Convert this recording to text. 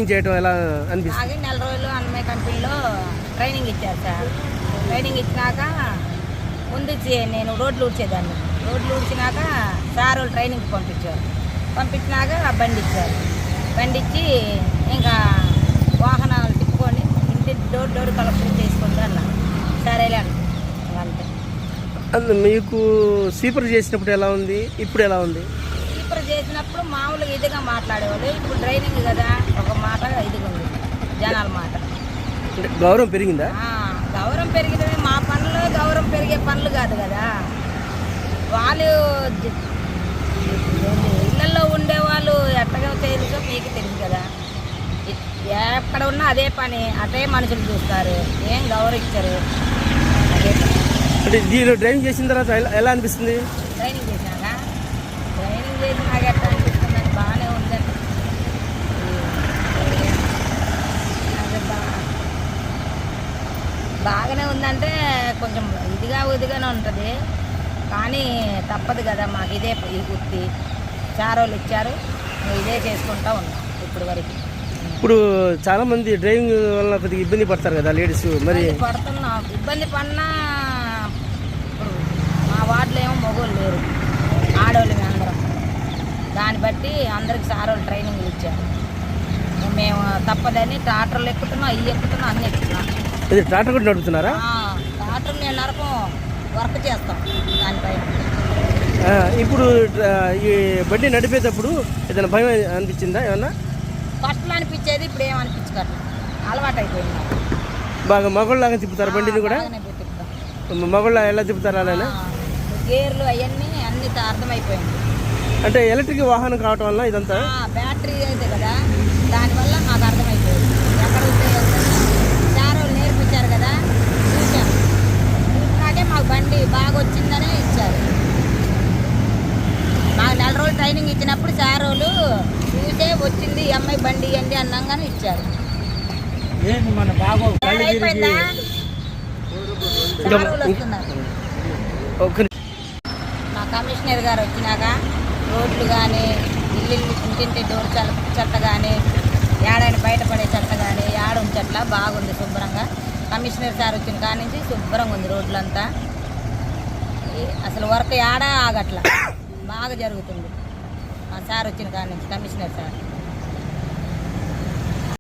Training చేయడం ఎలా అనిపిస్తుంది? అలాగే 4 రోజులు అన్నమయ్య కంపెనీలో ట్రైనింగ్ ఇచ్చారు సార్. ట్రైనింగ్ ఇచ్చినాక ముందు నేను రోడ్లు ఊడ్చేదాన్ని. రోడ్లు ఊడ్చినాక సార్ వాళ్ళు ట్రైనింగ్కి పంపించినాక బండి ఇచ్చారు. బండి ఇచ్చి ఇంకా వాహనాలు తిప్పుకొని ఇంటి డోర్ కలెక్షన్ చేసుకోండి అన్న. సరేలే అంతే. మీకు స్వీపర్ చేసినప్పుడు ఎలా ఉంది, ఇప్పుడు ఎలా ఉంది? స్వీపర్ చేసినప్పుడు మామూలుగా ఇదిగా మాట్లాడేవాళ్ళు. ఇప్పుడు ట్రైనింగ్ కదా, ఒక మాట ఇదిగా ఉంది జనాల మాట. గౌరవం పెరిగిందా? గౌరవం పెరిగినవి మా పనులు గౌరవం పెరిగే పనులు కాదు కదా. వాళ్ళు ఇళ్ళల్లో ఉండేవాళ్ళు ఎట్టగా తెలుసో మీకు తెలుసు కదా. ఎక్కడ ఉన్నా అదే పని, అదే మనుషులు చూస్తారు, ఏం గౌరవించరు. అదే అంటే దీనిలో డ్రైవింగ్ చేసిన తర్వాత ఎలా అనిపిస్తుంది? ట్రైనింగ్ చేసినాక ఎట్లా అనిపిస్తుంది అని బాగానే ఉందండి. బాగానే ఉందంటే కొంచెం ఇదిగానే ఉంటుంది, కానీ తప్పదు కదా. మాకు ఇదే వృత్తి. చారోళ్ళు ఇచ్చారు, ఇదే చేసుకుంటూ ఉన్నాం ఇప్పుడు వరకు. ఇప్పుడు చాలా మంది డ్రైవింగ్ వల్ల కొద్దిగా ఇబ్బంది పడతారు కదా లేడీస్, మరి పడుతున్నాం. ఇబ్బంది పడినా ఇప్పుడు మా వార్డులో ఏమో మగవాళ్ళు లేరు, ఆడవాళ్ళు అందరం. దాన్ని బట్టి అందరికి సారోళ్ళు ట్రైనింగ్లు ఇచ్చారు. మేము తప్పదని ట్రాక్టర్లు ఎక్కుతున్నాం, అవి ఎక్కుతున్నాం, అన్నీ ఎక్కుతున్నాం. ఇది ట్రాక్టర్ కూడా నడుపుతున్నారా? ట్రాక్టర్ నేను నరకం వర్క్ చేస్తాం దానిపైన. ఇప్పుడు ఈ బండి నడిపేటప్పుడు ఏదైనా భయం అనిపించిందా ఏమన్నా? ఫస్ట్లో అనిపించేది, ఇప్పుడు ఏమనిపించగలను, అలవాటు అయిపోయింది. బాగా మగోళ్ళలాగా తిప్పుతారు బండిని కూడా? మగోళ్ళ ఎలా తిప్పుతారు అలానే? గేర్లు అవన్నీ అర్థమైపోయింది. అంటే ఎలక్ట్రిక్ వాహనం కావటం వల్ల ఇదంతా బ్యాటరీ అయితే కదా, దానివల్ల మాకు అర్థమైపోయింది. ఎక్కడ చారో నేర్పించారు కదా, చూసాం. చూసినాకే మాకు బండి బాగా వచ్చిందనే ఇచ్చారు. మాకు 4 రోజులు ట్రైనింగ్ ఇచ్చినప్పుడు చారోళ్ళు చూసే వచ్చింది ఈ అమ్మాయి బండి ఇవ్వండి అన్నాగానే ఇచ్చారు. అయిపోయిందా? మా కమిషనర్ గారు వచ్చినాక రోడ్లు కానీ, ఇంటింటి డోర్ చెత్త కానీ, ఏడాది బయటపడే చెత్త కానీ ఉంచట్లా బాగుంది శుభ్రంగా. కమిషనర్ సార్ వచ్చిన కాడి నుంచి శుభ్రంగా ఉంది రోడ్లంతా. అసలు వర్క్ ఆగట్లా, బాగా జరుగుతుంది మా సార్ వచ్చిన కాడి నుంచి, కమిషనర్ సార్.